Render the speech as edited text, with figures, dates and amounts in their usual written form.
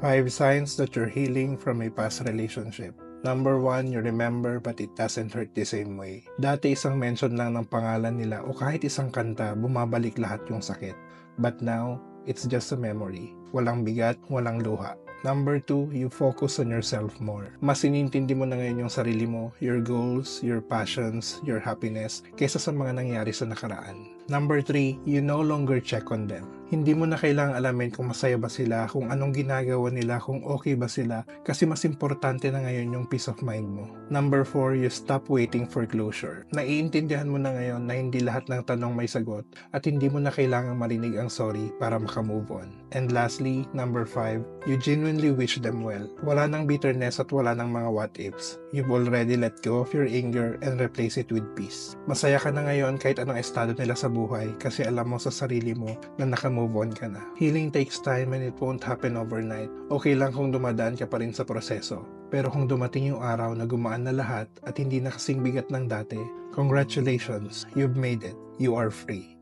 5 signs that you're healing from a past relationship. Number 1, you remember but it doesn't hurt the same way. Dati isang mention lang ng pangalan nila o kahit isang kanta, bumabalik lahat yung sakit. But now, it's just a memory. Walang bigat, walang luha. Number 2, you focus on yourself more. Mas inintindi mo na ngayon yung sarili mo, your goals, your passions, your happiness, kaysa sa mga nangyari sa nakaraan. Number 3, you no longer check on them. Hindi mo na kailangang alamin kung masaya ba sila, kung anong ginagawa nila, kung okay ba sila, kasi mas importante na ngayon yung peace of mind mo. Number 4, you stop waiting for closure. Naiintindihan mo na ngayon na hindi lahat ng tanong may sagot at hindi mo na kailangang marinig ang sorry para makamove on. And lastly, number 5, you genuinely wish them well. Wala nang bitterness at wala nang mga what-ifs. You've already let go of your anger and replace it with peace. Masaya ka na ngayon kahit anong estado nila sa buhay kasi alam mo sa sarili mo na nakamove on ka na. Healing takes time and it won't happen overnight. Okay lang kung dumadaan ka pa rin sa proseso. Pero kung dumating yung araw na gumaan na lahat at hindi na kasing bigat ng dati, congratulations, you've made it. You are free.